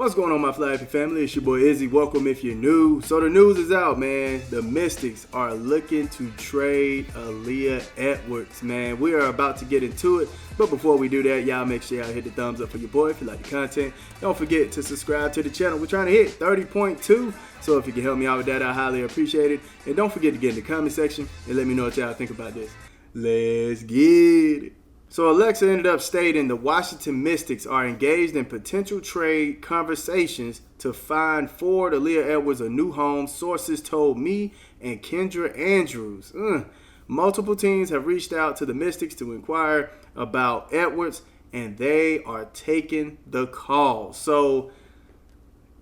What's going on, my Fly Happy family? It's your boy Izzy. Welcome if you're new. So the news is out, man. The Mystics are looking to trade Aaliyah Edwards, man. We are about to get into it. But before we do that, y'all make sure y'all hit the thumbs up for your boy if you like the content. Don't forget to subscribe to the channel. We're trying to hit 30.2. So if you can help me out with that, I highly appreciate it. And don't forget to get in the comment section and let me know what y'all think about this. Let's get it. So Alexa ended up stating the Washington Mystics are engaged in potential trade conversations to find forward Aaliyah Edwards a new home, sources told me and Kendra Andrews. Multiple teams have reached out to the Mystics to inquire about Edwards, and they are taking the call. So,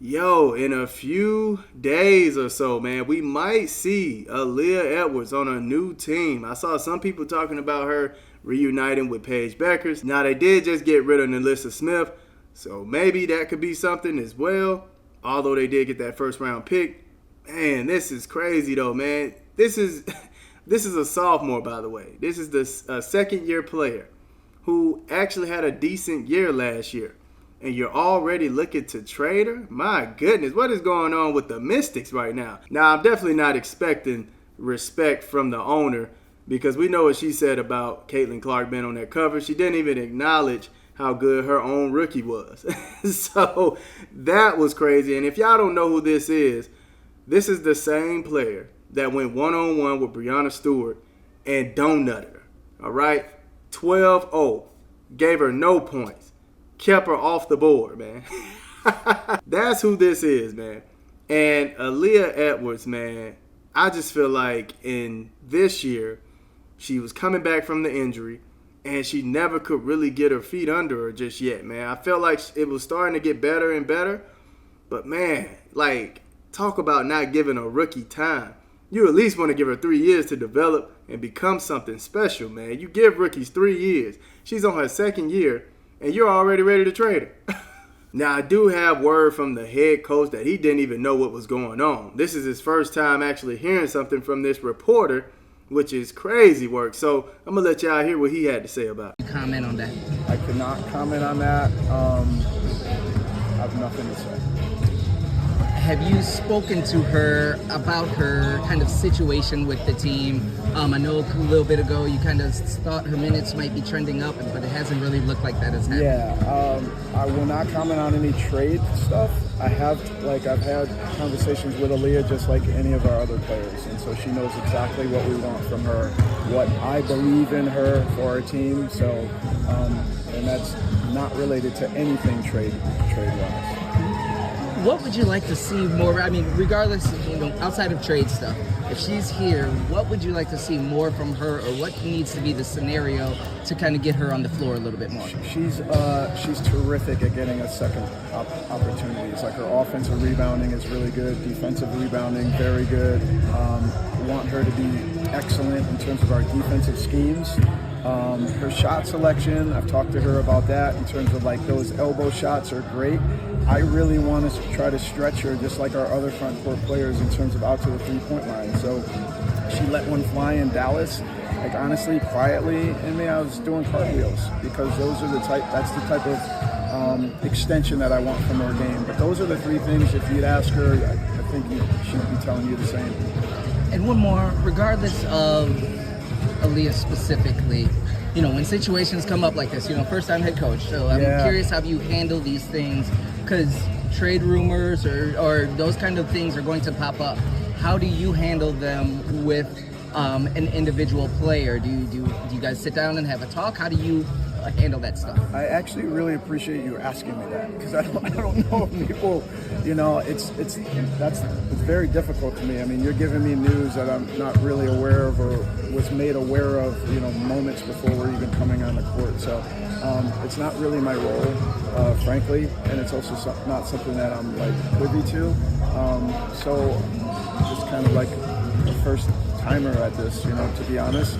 in a few days or so, man, we might see Aaliyah Edwards on a new team. I saw some people talking about her reuniting with Paige Beckers. Now, they did just get rid of Nelissa Smith, so maybe that could be something as well, although they did get that first round pick. Man, this is crazy though, man. This is a sophomore, by the way. This is the second-year player who actually had a decent year last year, and you're already looking to trade her? My goodness, what is going on with the Mystics right now? Now, I'm definitely not expecting respect from the owner, because we know what she said about Caitlin Clark being on that cover. She didn't even acknowledge how good her own rookie was. So that was crazy. And if y'all don't know who this is the same player that went one-on-one with Breanna Stewart and donutted her. All right? 12-0. Gave her no points. Kept her off the board, man. That's who this is, man. And Aaliyah Edwards, man, I just feel like in this year, she was coming back from the injury, and she never could really get her feet under her just yet, man. I felt like it was starting to get better and better. But, man, talk about not giving a rookie time. You at least want to give her 3 years to develop and become something special, man. You give rookies 3 years. She's on her second year, and you're already ready to trade her. Now, I do have word from the head coach that he didn't even know what was going on. This is his first time actually hearing something from this reporter, which is crazy work. So I'm going to let y'all hear what he had to say about it. Comment on that. I could not comment on that. I have nothing to say. Have you spoken to her about her kind of situation with the team? I know a little bit ago you kind of thought her minutes might be trending up, but it hasn't really looked like that has happened. Yeah, I will not comment on any trade stuff. I've had conversations with Aaliyah just like any of our other players, and so she knows exactly what we want from her, what I believe in her for our team. So, and that's not related to anything trade-wise. What would you like to see more? I mean, regardless, outside of trade stuff, if she's here, what would you like to see more from her, or what needs to be the scenario to kind of get her on the floor a little bit more? She's terrific at getting a second opportunities. Like, her offensive rebounding is really good, defensive rebounding very good. Want her to be excellent in terms of our defensive schemes. Her shot selection, I've talked to her about that in terms of those elbow shots are great. I really want to try to stretch her just like our other front court players in terms of out to the three-point line. So she let one fly in Dallas. Honestly, quietly in me, I was doing cartwheels, because that's the type of extension that I want from her game. But those are the three things. If you'd ask her, I think she'd be telling you the same. And one more, regardless of Aaliyah specifically, when situations come up like this, first-time head coach. So I'm curious how you handle these things, because trade rumors or those kind of things are going to pop up. How do you handle them with an individual player? Do you guys sit down and have a talk? How do you handle that stuff? I actually really appreciate you asking me that, because I don't know if people, it's very difficult to me. I mean, you're giving me news that I'm not really aware of or was made aware of, moments before we're even coming on the court. So it's not really my role, frankly, and it's also not something that I'm privy to. So just kind of like a first timer at this, to be honest.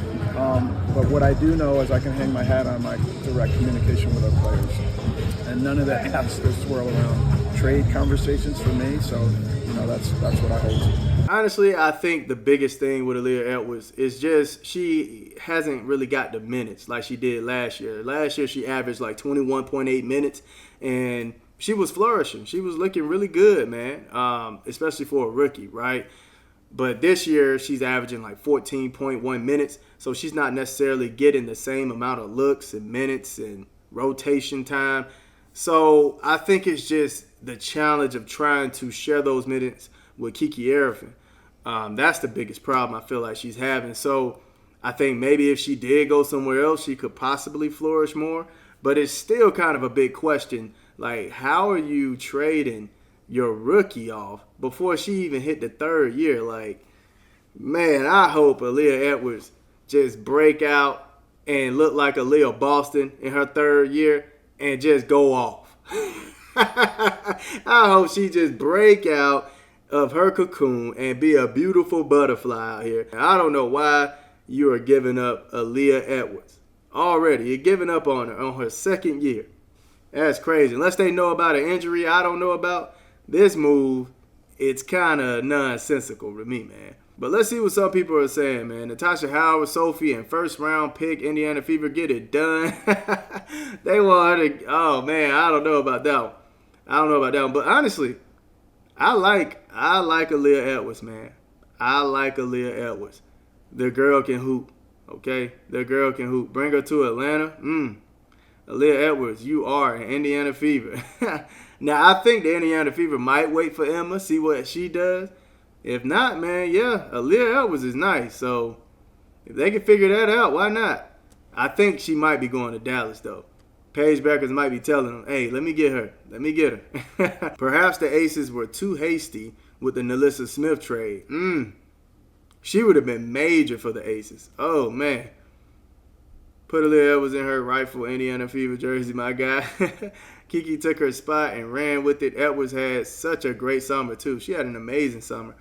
But what I do know is I can hang my hat on my direct communication with our players, and none of that has to swirl around trade conversations for me. So, that's what I hold to. Honestly, I think the biggest thing with Aaliyah Edwards is just she hasn't really got the minutes like she did last year. Last year, she averaged 21.8 minutes, and she was flourishing. She was looking really good, man, especially for a rookie, right? But this year, she's averaging like 14.1 minutes, so she's not necessarily getting the same amount of looks and minutes and rotation time. So I think it's just the challenge of trying to share those minutes with Kiki Arifin. That's the biggest problem I feel like she's having. So I think maybe if she did go somewhere else, she could possibly flourish more. But it's still kind of a big question. Like, how are you trading your rookie off before she even hit the third year? Like, man, I hope Aaliyah Edwards just break out and look like Aaliyah Boston in her third year and just go off. I hope she just break out of her cocoon and be a beautiful butterfly out here. I don't know why you are giving up Aaliyah Edwards. Already, you're giving up on her second year. That's crazy. Unless they know about an injury I don't know about, this move, it's kind of nonsensical to me, man. But let's see what some people are saying, man. Natasha Howard, Sophie, and first-round pick, Indiana Fever, get it done. They want her to, oh, man, I don't know about that one. But honestly, I like Aaliyah Edwards, man. I like Aaliyah Edwards. The girl can hoop, okay? The girl can hoop. Bring her to Atlanta. Aaliyah Edwards, you are an Indiana Fever. Now, I think the Indiana Fever might wait for Emma, see what she does. If not, man, yeah, Aaliyah Edwards is nice. So if they can figure that out, why not? I think she might be going to Dallas, though. Paige Beckers might be telling them, hey, let me get her. Perhaps the Aces were too hasty with the Nalissa Smith trade. She would have been major for the Aces. Oh, man. Put Aaliyah Edwards in her rightful Indiana Fever jersey, my guy. Kiki took her spot and ran with it. Edwards had such a great summer, too. She had an amazing summer.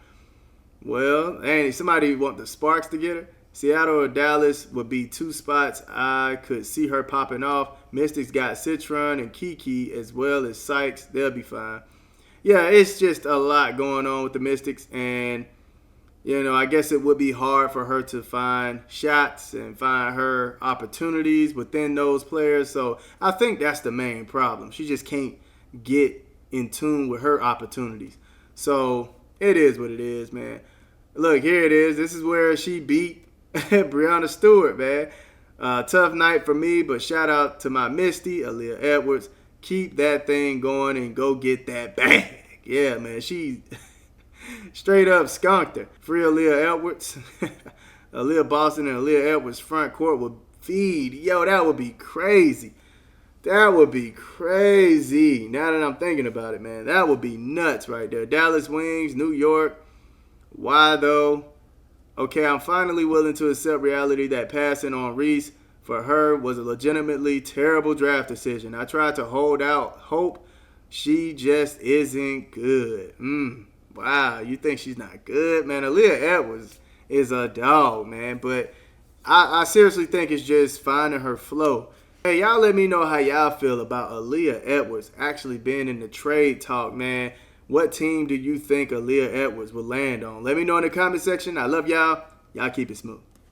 Well, hey, somebody want the Sparks to get her? Seattle or Dallas would be two spots I could see her popping off. Mystics got Citron and Kiki as well as Sykes. They'll be fine. Yeah, it's just a lot going on with the Mystics. And, you know, I guess it would be hard for her to find shots and find her opportunities within those players. So I think that's the main problem. She just can't get in tune with her opportunities. So it is what it is, man. Look, here it is. This is where she beat Brianna Stewart, man. Tough night for me, but shout out to my Misty, Aaliyah Edwards. Keep that thing going and go get that bag. Yeah, man. She straight up skunked her. Free Aaliyah Edwards. Aaliyah Boston and Aaliyah Edwards front court would feed. Yo, that would be crazy. That would be crazy. Now that I'm thinking about it, man. That would be nuts right there. Dallas Wings, New York. Why, though? Okay, I'm finally willing to accept reality that passing on Reese for her was a legitimately terrible draft decision. I tried to hold out hope. She just isn't good. Wow, you think she's not good? Man, Aaliyah Edwards is a dog, man. But I seriously think it's just finding her flow. Hey, y'all let me know how y'all feel about Aaliyah Edwards actually being in the trade talk, man. What team do you think Aaliyah Edwards will land on? Let me know in the comment section. I love y'all. Y'all keep it smooth.